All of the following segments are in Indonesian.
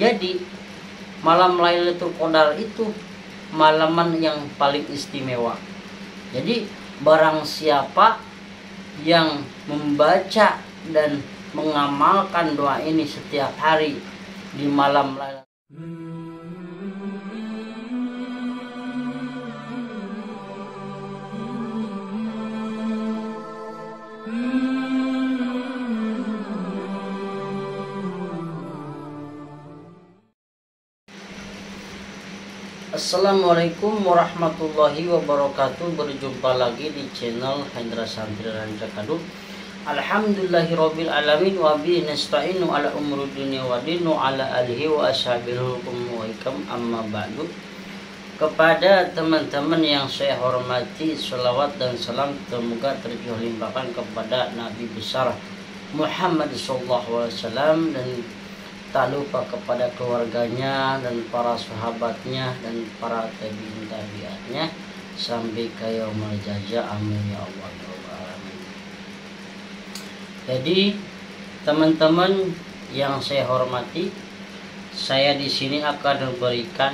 Jadi malam Lailatul Qadar itu malaman yang paling istimewa. Jadi barang siapa yang membaca dan mengamalkan doa ini setiap hari di malam Lailatul Assalamualaikum warahmatullahi wabarakatuh. Berjumpa lagi di channel Hendra Santri Ranca Kadung. Alhamdulillahirabbil alamin wa bihi nasta'inu ala umuri dunya wa dinu ala alihi wa ashabihi wa ikam amma ba'du. Kepada teman-teman yang saya hormati, salawat dan salam semoga tercurah limpahkan kepada Nabi besar Muhammad sallallahu alaihi wasallam, dan tak lupa kepada keluarganya dan para sahabatnya dan para tabi'in tabi'atnya sampai ke yaumul jaza. Amin ya Allah ya Rabbal alamin. Jadi teman-teman yang saya hormati, saya di sini akan memberikan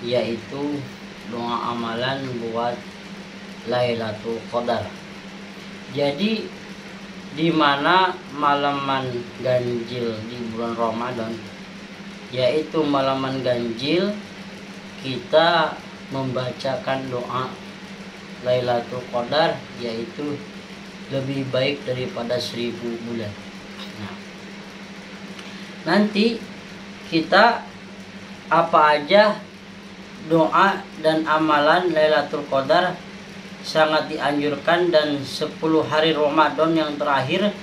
yaitu doa amalan buat Lailatul Qadar. Jadi di mana malaman ganjil di bulan Ramadan, yaitu malaman ganjil, kita membacakan doa Lailatul Qadar, yaitu lebih baik daripada 1000 bulan. Nah, nanti kita apa aja doa dan amalan Lailatul Qadar sangat dianjurkan, dan 10 hari Ramadan yang terakhir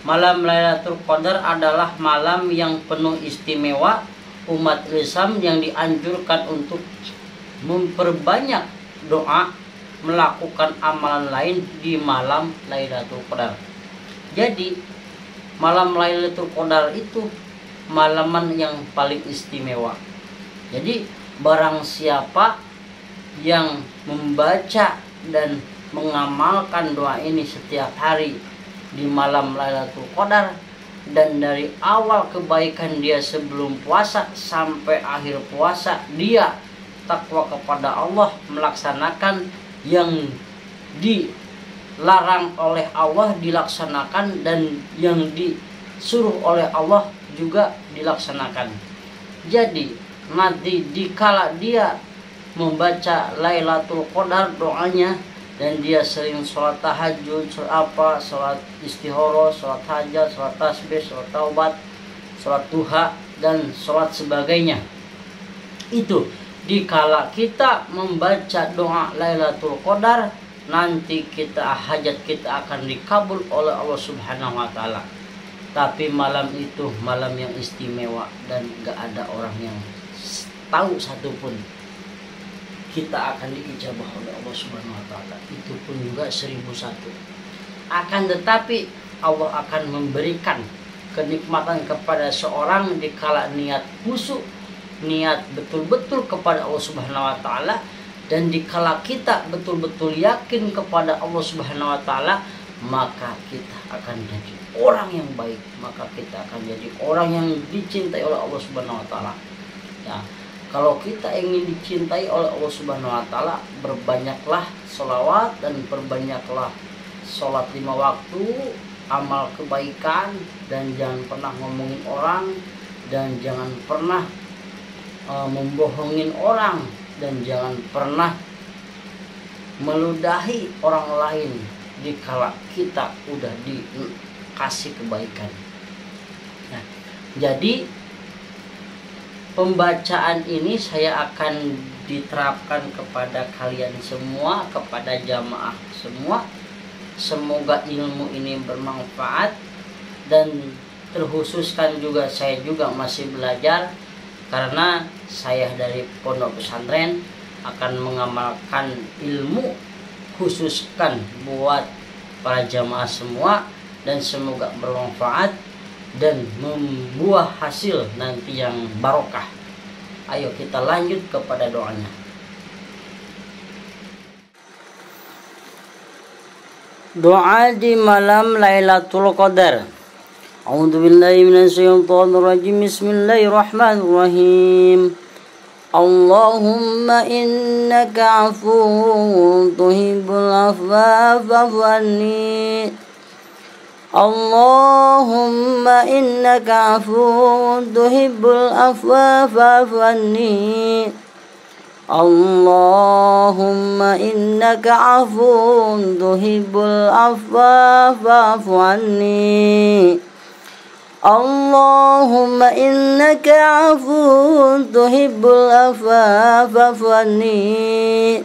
malam Lailatul Qadar adalah malam yang penuh istimewa. Umat Islam yang dianjurkan untuk memperbanyak doa, melakukan amalan lain di malam Lailatul Qadar. Jadi malam Lailatul Qadar itu malaman yang paling istimewa. Jadi barang siapa yang membaca dan mengamalkan doa ini setiap hari di malam Lailatul Qadar, dan dari awal kebaikan dia sebelum puasa sampai akhir puasa dia takwa kepada Allah, melaksanakan yang dilarang oleh Allah dilaksanakan, dan yang disuruh oleh Allah juga dilaksanakan. Jadi nanti dikala dia membaca Lailatul Qadar doanya, dan dia sering sholat tahajud, sholat istihoro, sholat hajat, sholat tasbih, sholat taubat, sholat duha, dan sholat sebagainya. Itu dikala kita membaca doa Lailatul Qadar, nanti hajat kita akan dikabul oleh Allah Subhanahu wa Ta'ala. Tapi malam itu malam yang istimewa, dan gak ada orang yang tahu satupun kita akan diijabah oleh Allah Subhanahu wa Ta'ala. Itu pun juga 1001. Akan tetapi Allah akan memberikan kenikmatan kepada seorang dikala niat khusyuk, niat betul-betul kepada Allah Subhanahu wa Ta'ala, dan dikala kita betul-betul yakin kepada Allah Subhanahu wa Ta'ala, maka kita akan jadi orang yang baik, maka kita akan jadi orang yang dicintai oleh Allah Subhanahu wa Ta'ala. Ya, kalau kita ingin dicintai oleh Allah Subhanahu wa Ta'ala, berbanyaklah sholawat dan perbanyaklah sholat 5 waktu, amal kebaikan, dan jangan pernah ngomongin orang, dan jangan pernah membohongin orang, dan jangan pernah meludahi orang lain dikala kita udah dikasih kebaikan. Nah, jadi pembacaan ini saya akan diterapkan kepada kalian semua, kepada jamaah semua. Semoga ilmu ini bermanfaat, dan terkhususkan juga saya juga masih belajar, karena saya dari pondok pesantren akan mengamalkan ilmu khususkan buat para jamaah semua, dan semoga bermanfaat dan membuah hasil nanti yang barokah. Ayo kita lanjut kepada doanya. Doa di malam Lailatul Qadar. A'udzu billahi minasyaitonir rajim. Bismillahirrahmanirrahim. Allahumma innaka 'afuwwun tuhibbul 'afwa fa'fu anni. Allahumma innaka 'afuwwun tuhibbul 'afwa fa'fu anni. Allahumma innaka 'afuwwun tuhibbul 'afwa fa'fu anni. Allahumma innaka 'afuwwun tuhibbul 'afwa fa'fu anni.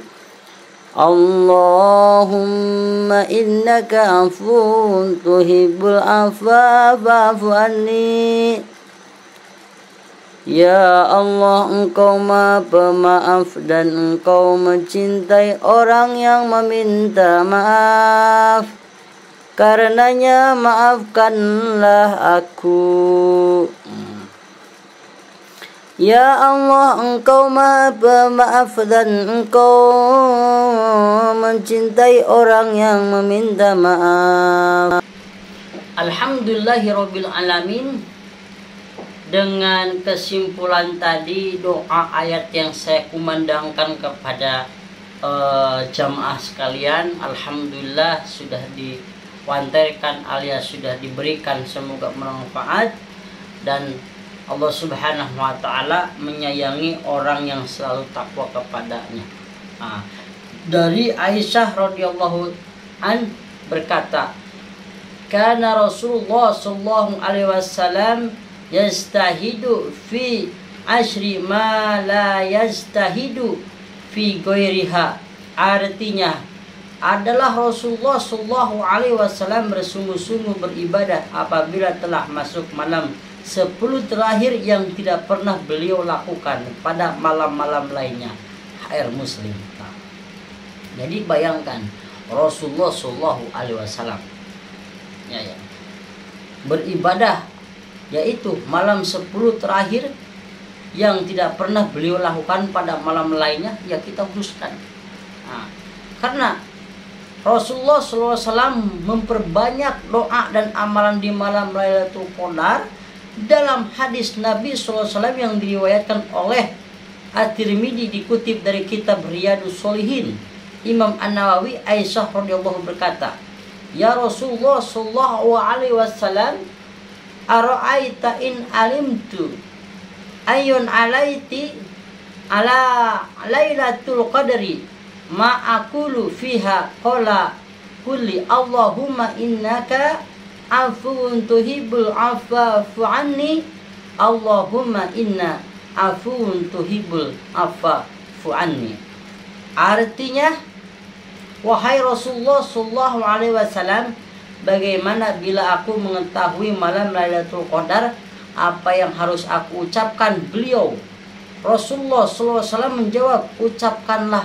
Allahumma innaka 'afuwwun tuhibbul 'afwa fa'fu anni. Ya Allah, Engkau Maha Pemaaf dan Engkau mencintai orang yang meminta maaf. Karenanya maafkanlah aku. Ya Allah, Engkau Maha Pemaaf dan Engkau mencintai orang yang meminta maaf. Alhamdulillahirabbil alamin. Dengan kesimpulan tadi doa ayat yang saya kumandangkan kepada jamaah sekalian, alhamdulillah sudah diwantarkan alias sudah diberikan, semoga bermanfaat. Dan Allah Subhanahu wa taala menyayangi orang yang selalu takwa kepadanya. Dari Aisyah radhiyallahu an berkata, kana Rasulullah sallallahu alaihi wasallam yastahidu fi ashri ma la yastahidu fi ghairiha. Artinya adalah Rasulullah sallallahu alaihi wasallam bersungguh-sungguh beribadah apabila telah masuk malam 10 terakhir yang tidak pernah beliau lakukan pada malam-malam lainnya. HR Muslim. Jadi bayangkan Rasulullah sallallahu alaihi wasallam beribadah, yaitu malam 10 terakhir yang tidak pernah beliau lakukan pada malam lainnya, ya kita uruskan. Karena Rasulullah SAW memperbanyak doa dan amalan di malam Lailatul Qadar. Dalam hadis Nabi SAW yang diriwayatkan oleh At-Tirmidzi dikutip dari kitab Riyadhus Shalihin, Imam An-Nawawi, Aisyah radhiyallahu berkata, ya Rasulullah sallallahu alaihi wasallam, ara'aita in alimtu ayun alaiti ala lailatul qadri ma aqulu fiha qala kulli Allahumma innaka afuwun tuhibbul afwa fa'anni. Allahumma inna afuwun tuhibbul afwa fa'anni. Artinya, wahai Rasulullah sallallahu alaihi wasallam, bagaimana bila aku mengetahui malam Lailatul Qadar, apa yang harus aku ucapkan? Beliau Rasulullah SAW menjawab, ucapkanlah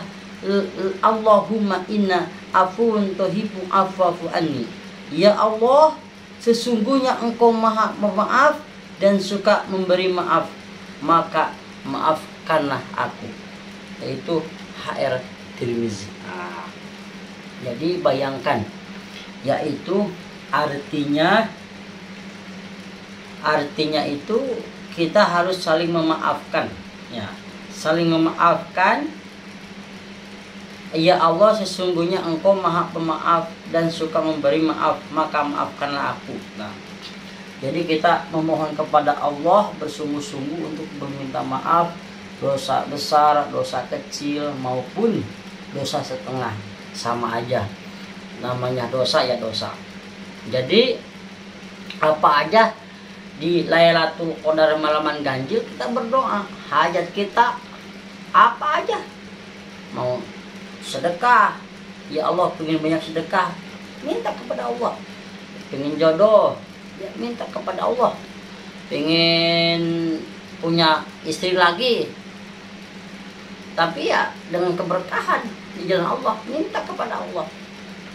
Allahumma inna afuwun tuhibbu afafu anni. Ya Allah, sesungguhnya Engkau Maha Pemaaf dan suka memberi maaf, maka maafkanlah aku. Yaitu HR Tirmidzi. Jadi bayangkan, yaitu artinya itu kita harus saling memaafkan, ya, saling memaafkan. Ya Allah, sesungguhnya Engkau Maha Pemaaf dan suka memberi maaf, maka maafkanlah aku. Jadi kita memohon kepada Allah bersungguh-sungguh untuk meminta maaf dosa besar, dosa kecil maupun dosa setengah, sama aja. Namanya dosa ya dosa. Jadi apa aja di Lailatul Qadar malaman ganjil kita berdoa, hajat kita apa aja. Mau sedekah, ya Allah pengen banyak sedekah, minta kepada Allah. Pengen jodoh, ya minta kepada Allah. Pengen punya istri lagi, tapi ya dengan keberkahan di jalan Allah, minta kepada Allah.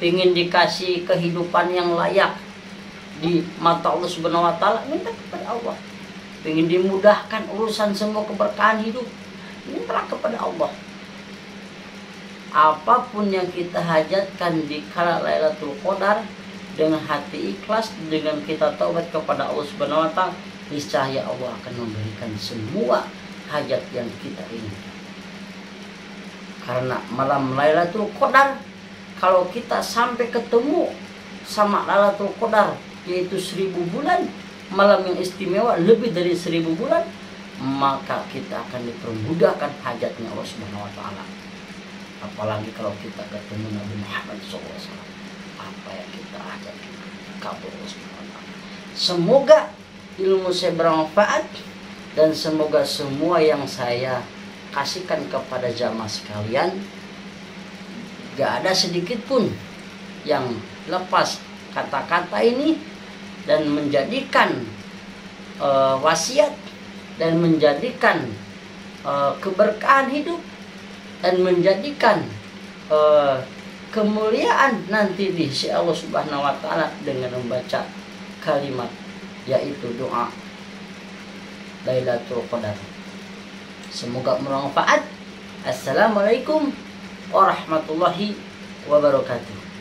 Pengen dikasih kehidupan yang layak di mata Allah Subhanahu wa taala, minta kepada Allah. Pengen dimudahkan urusan semua keberkahan hidup, minta kepada Allah. Apapun yang kita hajatkan di kala Lailatul Qadar, dengan hati ikhlas, dengan kita taubat kepada Allah Subhanahu wa taala, niscaya Allah akan memberikan semua hajat yang kita inginkan. Karena malam Lailatul Qadar, kalau kita sampai ketemu sama Lailatul Qadar, yaitu 1000 bulan, malam yang istimewa lebih dari 1000 bulan, maka kita akan dipermudahkan hajatnya Allah Subhanahu wa taala. Apalagi kalau kita ketemu Nabi Muhammad SAW, apa yang kita hajat kabul Allah Subhanahu wa taala. Semoga ilmu saya bermanfaat, dan semoga semua yang saya kasihkan kepada jamaah sekalian gak ada sedikit pun yang lepas kata-kata ini, dan menjadikan wasiat, dan menjadikan keberkahan hidup, dan menjadikan kemuliaan nanti di sisi Allah Subhanahu wa taala dengan membaca kalimat, yaitu doa Lailatul Qadar. Semoga bermanfaat. Assalamualaikum warahmatullahi wabarakatuh.